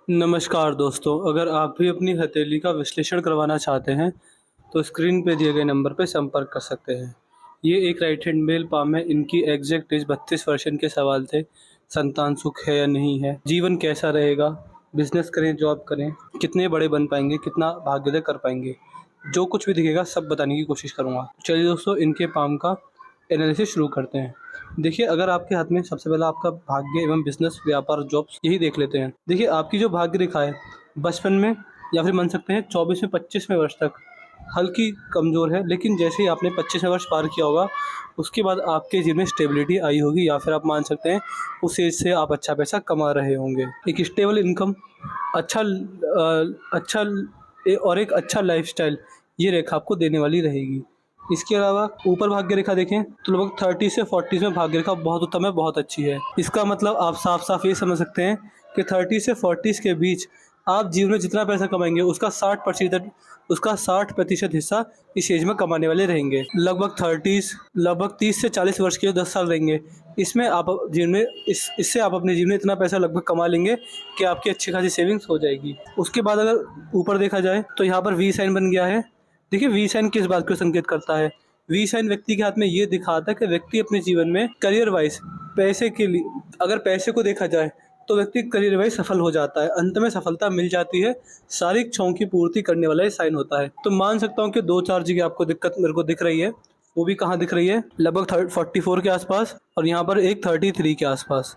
नमस्कार दोस्तों, अगर आप भी अपनी हथेली का विश्लेषण करवाना चाहते हैं, तो स्क्रीन पे दिए गए नंबर पे संपर्क कर सकते हैं। ये एक राइट हैंड मेल पाम है। इनकी एग्जैक्ट एज 32 वर्ष। इनके सवाल थे, संतान सुख है या नहीं है, जीवन कैसा रहेगा, बिजनेस करें जॉब करें, कितने बड़े बन पाएंगे, कितना भाग्योदय कर पाएंगे। जो कुछ भी दिखेगा सब बताने की कोशिश करूँगा। चलिए दोस्तों, इनके पाम का एनालिसिस शुरू करते हैं। देखिए, अगर आपके हाथ में सबसे पहले आपका भाग्य एवं बिजनेस, व्यापार, जॉब्स यही देख लेते हैं। देखिए, आपकी जो भाग्य रेखा है बचपन में या फिर मान सकते हैं 24वें 25वें वर्ष तक हल्की कमज़ोर है, लेकिन जैसे ही आपने 25वां वर्ष पार किया होगा, उसके बाद आपके जीवन में स्टेबिलिटी आई होगी, या फिर आप मान सकते हैं उस एज से आप अच्छा पैसा कमा रहे होंगे। एक स्टेबल इनकम, अच्छा अच्छा और एक अच्छा लाइफस्टाइल, ये रेखा आपको देने वाली रहेगी। इसके अलावा ऊपर भाग्य रेखा देखें तो लगभग 30 से 40 में भाग्य रेखा बहुत उत्तम है, बहुत अच्छी है। इसका मतलब आप साफ साफ ये समझ सकते हैं कि 30 से 40 के बीच आप जीवन में जितना पैसा कमाएंगे उसका 60% हिस्सा इस एज में कमाने वाले रहेंगे। लगभग 30 से 40 वर्ष के जो 10 साल रहेंगे, इसमें आप जीवन में इससे आप अपने जीवन में इतना पैसा लगभग कमा लेंगे कि आपकी अच्छी खासी सेविंग्स हो जाएगी। उसके बाद अगर ऊपर देखा जाए तो यहाँ पर वी साइन बन गया है। देखिए, वी साइन किस बात को संकेत करता है? वी साइन व्यक्ति के हाथ में ये दिखाता है कि व्यक्ति अपने जीवन में करियर वाइज पैसे के लिए, अगर पैसे को देखा जाए तो व्यक्ति करियर वाइज सफल हो जाता है, अंत में सफलता मिल जाती है। सारी इच्छाओं की पूर्ति करने वाला ये साइन होता है। तो मान सकता हूँ कि 2-4 जगह आपको दिक्कत मेरे को दिख रही है। वो भी कहाँ दिख रही है? लगभग 44 के आसपास, और यहाँ पर एक 33 के आसपास।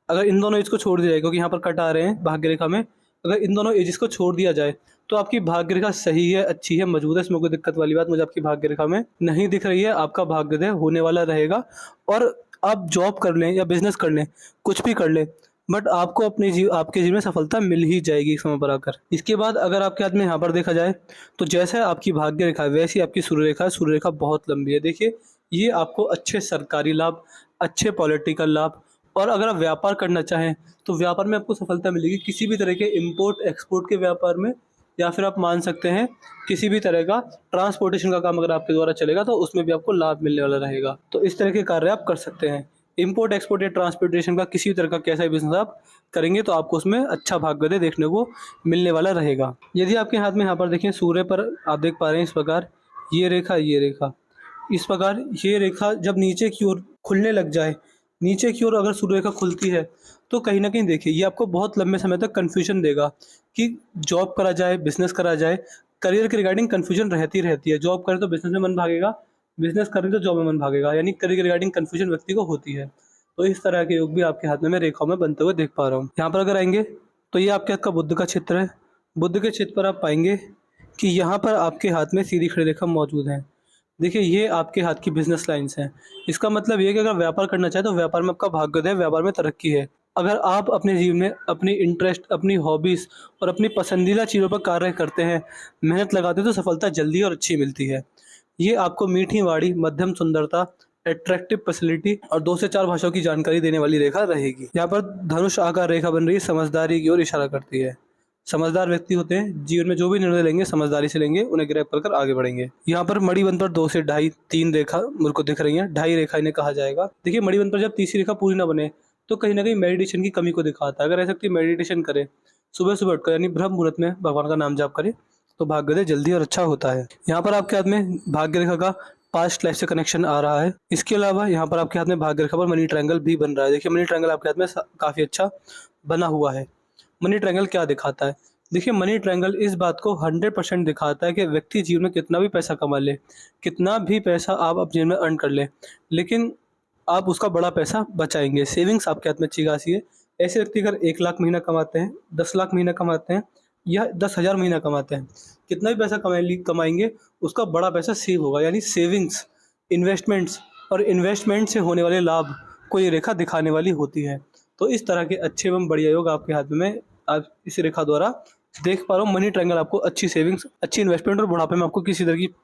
अगर इन दोनों एज को छोड़ दिया जाए, क्योंकि यहाँ पर कट आ रहे हैं भाग्य रेखा में, अगर इन दोनों एजेस को छोड़ दिया जाए तो आपकी भाग्य रेखा सही है, अच्छी है, मजबूत है। इसमें कोई दिक्कत वाली बात मुझे आपकी भाग्य रेखा में नहीं दिख रही है। आपका भाग्योदय होने वाला रहेगा, और आप जॉब कर लें या बिजनेस कर लें, कुछ भी कर लें, बट आपको आपके जीवन में सफलता मिल ही जाएगी एक समय पर आकर। इसके बाद अगर आपके हाथ में यहाँ पर देखा जाए तो जैसा आपकी भाग्य रेखा है वैसी आपकी सूर्य रेखा है। सूर्य रेखा बहुत लंबी है। देखिए, ये आपको अच्छे सरकारी लाभ, अच्छे पॉलिटिकल लाभ, और अगर आप व्यापार करना चाहें तो व्यापार में आपको सफलता मिलेगी। किसी भी तरह के इम्पोर्ट एक्सपोर्ट के व्यापार में, या फिर आप मान सकते हैं किसी भी तरह का ट्रांसपोर्टेशन का काम अगर आपके द्वारा चलेगा तो उसमें भी आपको लाभ मिलने वाला रहेगा। तो इस तरह के कार्य आप कर सकते हैं। इम्पोर्ट एक्सपोर्ट या ट्रांसपोर्टेशन का किसी भी तरह का कैसा भी बिजनेस आप करेंगे तो आपको उसमें अच्छा भाग्योदय देखने को मिलने वाला रहेगा। यदि आपके हाथ में यहाँ पर देखें, सूर्य पर आप देख पा रहे हैं इस प्रकार ये रेखा इस प्रकार, ये रेखा जब नीचे की ओर खुलने लग जाए, नीचे की ओर अगर सूर्य रेखा खुलती है तो कहीं न कहीं देखिए ये आपको बहुत लंबे समय तक कन्फ्यूजन देगा कि जॉब करा जाए, बिज़नेस करा जाए। करियर के रिगार्डिंग कन्फ्यूजन रहती है। जॉब करें तो बिज़नेस में मन भागेगा, बिज़नेस करें तो जॉब में मन भागेगा, यानी करियर के रिगार्डिंग कन्फ्यूजन व्यक्ति को होती है। तो इस तरह के योग भी आपके हाथ में मैं रेखाओं में बनते हुए देख पा रहा हूँ। यहाँ पर अगर आएँगे तो ये आपके हाथ का बुध का क्षेत्र है। बुध के क्षेत्र पर आप पाएँगे कि यहाँ पर आपके हाथ में सीधी खड़ी रेखा मौजूद है। देखिए, ये आपके हाथ की बिज़नेस लाइन्स हैं। इसका मतलब ये है कि अगर व्यापार करना चाहें तो व्यापार में आपका भाग्योदय है, व्यापार में तरक्की है। अगर आप अपने जीवन में अपनी इंटरेस्ट, अपनी हॉबीज़ और अपनी पसंदीदा चीज़ों पर कार्य करते हैं, मेहनत लगाते हैं, तो सफलता जल्दी और अच्छी मिलती है। ये आपको मीठी वाणी, मध्यम सुंदरता, अट्रैक्टिव पर्सनैलिटी और 2 से 4 भाषाओं की जानकारी देने वाली रेखा रहेगी। यहाँ पर धनुष आकार रेखा बन रही है, समझदारी की ओर इशारा करती है। समझदार व्यक्ति होते हैं, जीवन में जो भी निर्णय लेंगे समझदारी से लेंगे, उन्हें ग्रैब कर आगे बढ़ेंगे। यहाँ पर मणिबंध पर 2 से ढाई 3 रेखा मेरे को दिख रही हैं। ढाई रेखा इन्हें कहा जाएगा। देखिए, मणिबंध पर जब तीसरी रेखा पूरी ना बने तो कहीं न कहीं मेडिटेशन की कमी को दिखाता है। अगर ऐसा व्यक्ति मेडिटेशन करे, सुबह-सुबह उठकर यानी ब्रह्म मुहूर्त में भगवान का नाम जाप करे, तो भाग्योदय जल्दी और अच्छा होता है। यहाँ पर आपके हाथ में भाग्य रेखा का पास्ट लाइफ से कनेक्शन आ रहा है। इसके अलावा यहाँ पर आपके हाथ में भाग्य रेखा पर मनी ट्रायंगल भी बन रहा है। देखिए, मनी ट्रायंगल आपके हाथ में काफ़ी अच्छा बना हुआ है। मनी ट्रायंगल क्या दिखाता है? देखिए, मनी ट्रायंगल इस बात को 100% दिखाता है कि व्यक्ति जीवन में कितना भी पैसा कमा ले, कितना भी पैसा आप अपने जीवन में अर्न कर लें, लेकिन आप उसका बड़ा पैसा बचाएँगे। सेविंग्स आपके हाथ में अच्छी खासी है। ऐसे व्यक्ति अगर 1 लाख महीना कमाते हैं, 10 लाख महीना कमाते हैं या 10,000 महीना कमाते हैं, कितना भी पैसा कमाएँगे, उसका बड़ा पैसा सेव होगा। यानी सेविंग्स, इन्वेस्टमेंट्स और इन्वेस्टमेंट से होने वाले लाभ को ये रेखा दिखाने वाली होती है। तो इस तरह के अच्छे एवं बढ़िया योग आपके हाथ में आप इस रेखा द्वारा देख पा रहा हूँ। मनी ट्रायंगल आपको अच्छी सेविंग्स, अच्छी इन्वेस्टमेंट और बुढ़ापे में आपको किसी तरह की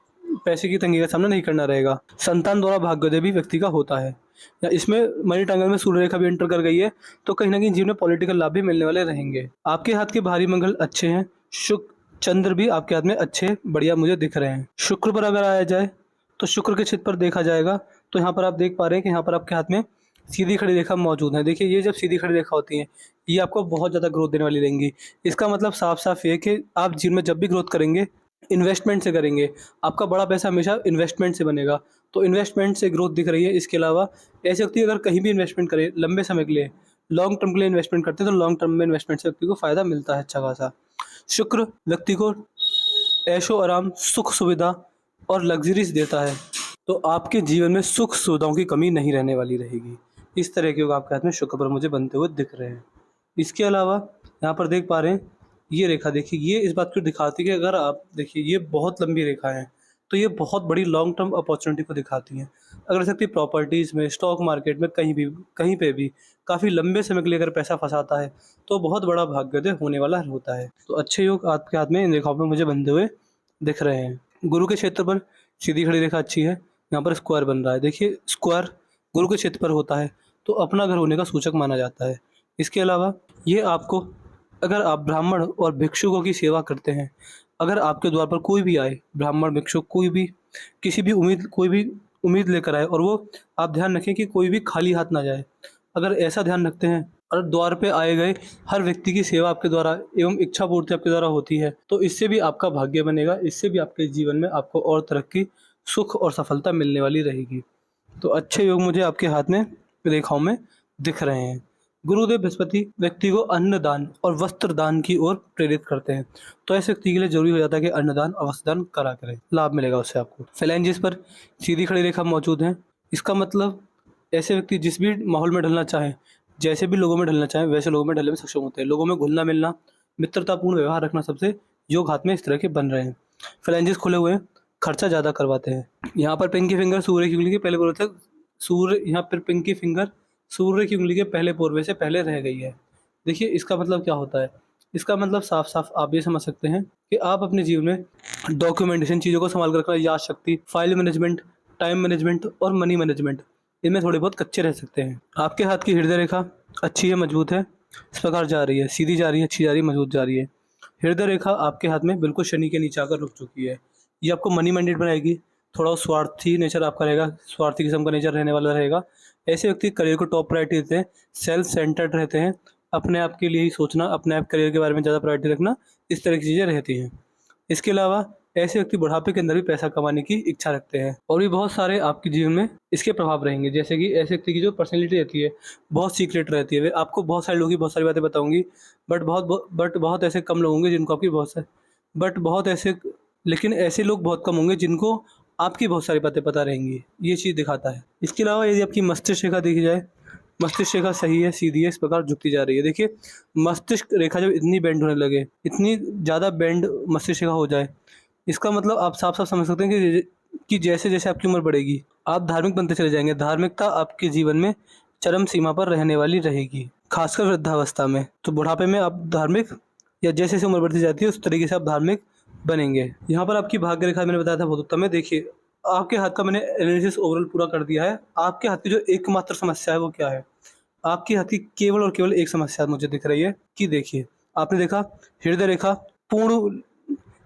पैसे की तंगी का सामना नहीं करना रहेगा। संतान द्वारा भाग्योदय भी व्यक्ति का होता है। या इसमें मनी ट्रायंगल में सूर्य रेखा भी एंटर कर गई है, तो कहीं न कहीं जीवन में पॉलिटिकल लाभ भी मिलने वाले रहेंगे। आपके हाथ के भारी मंगल अच्छे हैं। शुक्र, चंद्र भी आपके हाथ में अच्छे बढ़िया मुझे दिख रहे हैं। शुक्र पर अगर आया जाए तो शुक्र के क्षेत्र पर देखा जाएगा तो यहाँ पर आप देख पा रहे हैं कि यहाँ पर आपके हाथ में सीधी खड़ी रेखा मौजूद है। देखिए ये जब सीधी खड़ी रेखा होती हैं, ये आपको बहुत ज़्यादा ग्रोथ देने वाली रहेंगी। इसका मतलब साफ-साफ ये है कि आप जीवन में जब भी ग्रोथ करेंगे, इन्वेस्टमेंट से करेंगे। आपका बड़ा पैसा हमेशा इन्वेस्टमेंट से बनेगा, तो इन्वेस्टमेंट से ग्रोथ दिख रही है। इसके अलावा ऐसे व्यक्ति अगर कहीं भी इन्वेस्टमेंट करे लंबे समय के लिए, लॉन्ग टर्म के लिए इन्वेस्टमेंट करते हैं, तो लॉन्ग टर्म में इन्वेस्टमेंट से व्यक्ति को फ़ायदा मिलता है अच्छा खासा। शुक्र व्यक्ति को ऐशो-आराम, सुख-सुविधा और लग्ज़रीज़ देता है, तो आपके जीवन में सुख-सुविधाओं की कमी नहीं रहने वाली रहेगी। इस तरह के योग आपके हाथ में शुक्र पर मुझे बनते हुए दिख रहे हैं। इसके अलावा यहाँ पर देख पा रहे हैं, ये रेखा देखिए, ये इस बात को दिखाती है कि अगर आप देखिए ये बहुत लंबी रेखा है, तो ये बहुत बड़ी लॉन्ग टर्म अपॉर्चुनिटी को दिखाती हैं। अगर सकती प्रॉपर्टीज़ में, स्टॉक मार्केट में, कहीं पे भी काफ़ी लंबे समय के लिए अगर पैसा फँसाता है, तो बहुत बड़ा भाग्योदय होने वाला होता है। तो अच्छे योग आपके हाथ में इन रेखाओं पे मुझे बनते हुए दिख रहे हैं। गुरु के क्षेत्र पर सीधी खड़ी रेखा अच्छी है, यहाँ पर स्क्वायर बन रहा है। देखिए स्क्वायर गुरु के क्षेत्र पर होता है, तो अपना घर होने का सूचक माना जाता है। इसके अलावा ये आपको, अगर आप ब्राह्मण और भिक्षुकों की सेवा करते हैं, अगर आपके द्वार पर कोई भी आए, ब्राह्मण, भिक्षुक, कोई भी कोई भी उम्मीद लेकर आए, और वो आप ध्यान रखें कि कोई भी खाली हाथ ना जाए। अगर ऐसा ध्यान रखते हैं और द्वार पे आए गए हर व्यक्ति की सेवा आपके द्वारा एवं इच्छा पूर्ति आपके द्वारा होती है, तो इससे भी आपका भाग्य बनेगा, इससे भी आपके जीवन में आपको और तरक्की, सुख और सफलता मिलने वाली रहेगी। तो अच्छे योग मुझे आपके हाथ में रेखाओं में दिख रहे हैं। गुरुदेव बृहस्पति व्यक्ति को अन्नदान और वस्त्र दान की ओर प्रेरित करते हैं, तो ऐसे व्यक्ति के लिए जरूरी हो जाता है कि अन्नदान और वस्त्र दान करा करें, लाभ मिलेगा उससे आपको। फेलेंजिस पर सीधी खड़ी रेखा मौजूद है, इसका मतलब ऐसे व्यक्ति जिस भी माहौल में ढलना चाहें, जैसे भी लोगों में ढलना चाहें, वैसे लोगों में ढलने में सक्षम होते हैं। लोगों में घुलना मिलना, मित्रतापूर्ण व्यवहार रखना, सबसे योग हाथ में इस तरह के बन रहे हैं। फेलेंजिस खुले हुए हैं, खर्चा ज़्यादा करवाते हैं। यहाँ पर पिंकी फिंगर सूर्य की उंगली के पहले पूर्व तक, सूर्य यहाँ पर पिंकी फिंगर सूर्य की उंगली के पहले पोरवे से पहले रह गई है। देखिए इसका मतलब क्या होता है? इसका मतलब साफ-साफ आप ये समझ सकते हैं कि आप अपने जीवन में डॉक्यूमेंटेशन, चीज़ों को सँभाल कर रखना, याद शक्ति, फाइल मैनेजमेंट, टाइम मैनेजमेंट और मनी मैनेजमेंट, इनमें थोड़े बहुत कच्चे रह सकते हैं। आपके हाथ की हृदय रेखा अच्छी है, मजबूत है, इस प्रकार जा रही है, सीधी जा रही है, अच्छी जा रही है, मजबूत जा रही है। हृदय रेखा आपके हाथ में बिल्कुल शनि के नीचे आकर रुक चुकी है। ये आपको मनी माइंडेड बनाएगी, थोड़ा स्वार्थी नेचर आपका रहेगा, स्वार्थी किस्म का नेचर रहने वाला रहेगा। ऐसे व्यक्ति करियर को टॉप प्रायोरिटी देते हैं, सेल्फ सेंटर्ड रहते हैं, अपने आप के लिए ही सोचना, अपने आप करियर के बारे में ज़्यादा प्रायोरिटी रखना, इस तरह की चीज़ें रहती हैं। इसके अलावा ऐसे व्यक्ति बुढ़ापे के अंदर भी पैसा कमाने की इच्छा रखते हैं, और भी बहुत सारे आपके जीवन में इसके प्रभाव रहेंगे। जैसे कि ऐसे व्यक्ति की जो पर्सनैलिटी रहती है, बहुत सीक्रेट रहती है। वे आपको बहुत सारे लोगों की बहुत सारी बातें बताऊँगी, बट बहुत ऐसे कम लोग होंगे जिनको आपकी बहुत सा बट बहुत ऐसे लेकिन ऐसे लोग बहुत कम होंगे जिनको आपकी बहुत सारी बातें पता रहेंगी, ये चीज़ दिखाता है। इसके अलावा यदि आपकी मस्तिष्क रेखा देखी जाए, मस्तिष्क रेखा सही है, सीधी है, इस प्रकार झुकती जा रही है। देखिए मस्तिष्क रेखा जब इतनी बेंड होने लगे, इतनी ज़्यादा बेंड मस्तिष्क रेखा हो जाए, इसका मतलब आप साफ-साफ समझ सकते हैं कि जैसे-जैसे आपकी उम्र बढ़ेगी, आप धार्मिक बनते चले जाएँगे। धार्मिकता आपके जीवन में चरम सीमा पर रहने वाली रहेगी, खासकर वृद्धावस्था में। तो बुढ़ापे में आप धार्मिक, या जैसे-जैसे उम्र बढ़ती जाती है उस तरीके से आप धार्मिक बनेंगे। यहाँ पर आपकी भाग्य रेखा मैंने बताया था बहुत उत्तम है। देखिए आपके हाथ का मैंने एनालिसिस ओवरऑल पूरा कर दिया है। आपके हाथ की जो एकमात्र समस्या है वो क्या है? आपके हाथ की केवल और केवल एक समस्या मुझे दिख रही है कि देखिए, आपने देखा हृदय रेखा पूर्ण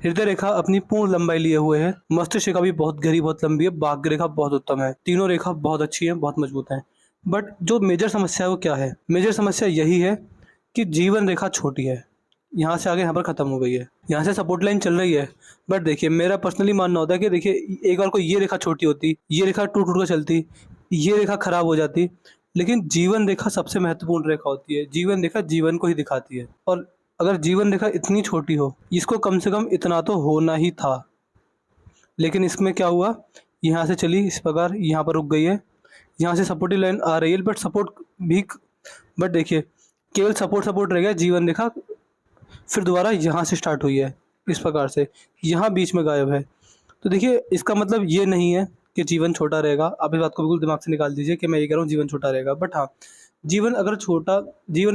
हृदय रेखा अपनी पूर्ण लंबाई लिए हुए है, मस्तिष्क रेखा भी बहुत गहरी, बहुत लंबी है, भाग्य रेखा बहुत उत्तम है, तीनों रेखा बहुत अच्छी है, बहुत मजबूत है। बट जो मेजर समस्या है वो क्या है? मेजर समस्या यही है कि जीवन रेखा छोटी है, यहाँ से आगे यहाँ पर ख़त्म हो गई है, यहाँ से सपोर्ट लाइन चल रही है। बट देखिए मेरा पर्सनली मानना होता है कि देखिए एक बार को ये रेखा छोटी होती, ये रेखा टूट-टूट कर चलती, ये रेखा खराब हो जाती, लेकिन जीवन रेखा सबसे महत्वपूर्ण रेखा होती है। जीवन रेखा जीवन को ही दिखाती है, और अगर जीवन रेखा इतनी छोटी हो, इसको कम से कम इतना तो होना ही था। लेकिन इसमें क्या हुआ, यहाँ से चली इस प्रकार, यहाँ पर रुक गई है, यहाँ से सपोर्टिव लाइन आ रही है, बट देखिए केवल सपोर्ट रह गया। जीवन रेखा फिर दोबारा यहाँ से स्टार्ट हुई है, इस प्रकार से यहाँ बीच में गायब है। तो देखिए इसका मतलब ये नहीं है कि जीवन छोटा रहेगा। आप इस बात को बिल्कुल दिमाग से निकाल दीजिए कि मैं ये कह रहा हूँ जीवन छोटा रहेगा। बट हाँ, जीवन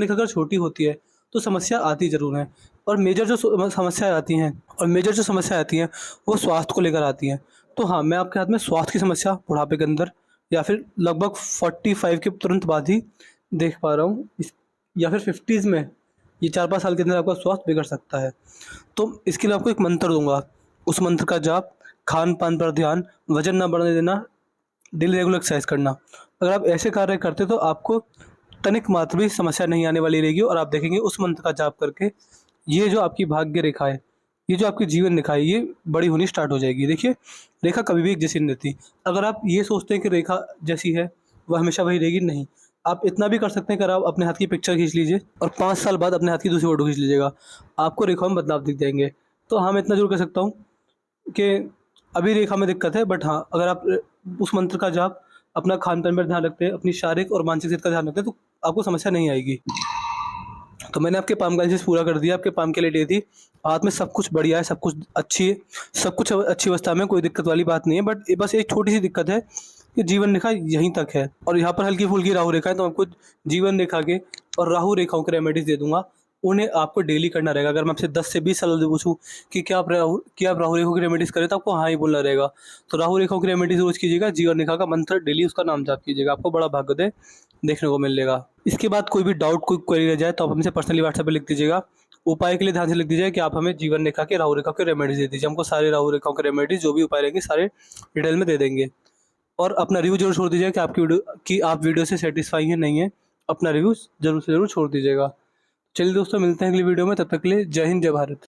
रेखा अगर छोटी होती है तो समस्या आती ज़रूर है, और मेजर जो समस्याएँ आती हैं वो स्वास्थ्य को लेकर आती हैं। तो हाँ, मैं आपके हाथ में स्वास्थ्य की समस्या बुढ़ापे के अंदर, या फिर लगभग 45 के तुरंत बाद ही देख पा रहा हूँ, या फिर 50s में, ये 4-5 साल के अंदर आपका स्वास्थ्य बिगड़ सकता है। तो इसके लिए आपको एक मंत्र दूँगा, उस मंत्र का जाप, खान-पान पर ध्यान, वज़न ना बढ़ने देना, डेली रेगुलर एक्सरसाइज करना। अगर आप ऐसे कार्य करते तो आपको तनिक मात्र भी समस्या नहीं आने वाली रहेगी और आप देखेंगे उस मंत्र का जाप करके ये जो आपकी भाग्य रेखा है, ये जो आपकी जीवन रेखा है, ये बड़ी होनी स्टार्ट हो जाएगी। देखिए, रेखा कभी भी एक जैसी नहीं रहती। अगर आप ये सोचते हैं कि रेखा जैसी है, वह हमेशा वही रहेगी, नहीं। आप इतना भी कर सकते हैं कि अगर आप अपने हाथ की पिक्चर खींच लीजिए और 5 साल बाद अपने हाथ की दूसरी फ़ोटो खींच लीजिएगा, आपको रेखाओं में बदलाव दिख जाएँगे। तो हाँ, मैं इतना ज़रूर कह सकता हूँ कि अभी रेखा में दिक्कत है, बट हाँ, अगर आप उस मंत्र का जाप, अपना खान-पान पर ध्यान रखते हैं, अपनी शारीरिक और मानसिक सेहत का ध्यान रखते हैं, तो आपको समस्या नहीं आएगी। तो मैंने आपके पाम का एनालिसिस पूरा कर दिया, आपके पाम के लिए डे थी। हाथ में सब कुछ बढ़िया है, सब कुछ अच्छी है, सब कुछ अच्छी अवस्था में, कोई दिक्कत वाली बात नहीं है। बट बस एक छोटी-सी दिक्कत है कि जीवन रेखा यहीं तक है और यहाँ पर हल्की-फुल्की राहु रेखा है, तो आपको जीवन रेखा के और राहु रेखाओं के रेमेडीज़ दे दूँगा। उन्हें आपको डेली करना रहेगा। अगर मैं आपसे 10 से 20 सालों से पूछूँ कि क्या आप राहु रेखाओं की रेमेडीज़ करें, तो आपको हाँ ही बोलना रहेगा। तो राहु रेखाओं की रेमेडीज़ रोज़ कीजिएगा, जीवन रेखा का मंत्र डेली उसका नाम जाप कीजिएगा, आपको बड़ा भाग्योदय देखने को मिलेगा। इसके बाद कोई भी डाउट, कोई क्वेरी रह जाए तो आप हमसे पर्सनली व्हाट्सएप पे लिख दीजिएगा। उपाय के लिए ध्यान से लिख दीजिए कि आप हमें जीवन रेखा के, राहु रेखा के रेमेडीज़ दे दीजिए। हमको सारे राहु रेखाओं के रेमेडीज़ जो भी उपाय रहेंगे सारे डिटेल में दे देंगे। और अपना रिव्यू ज़रूर छोड़ दीजिएगा कि आप वीडियो से सैटिस्फाई हैं, नहीं हैं। अपना रिव्यू ज़रूर से ज़रूर छोड़ दीजिएगा। चलिए दोस्तों, मिलते हैं अगली वीडियो में, तब तक के लिए जय हिंद, जय भारत।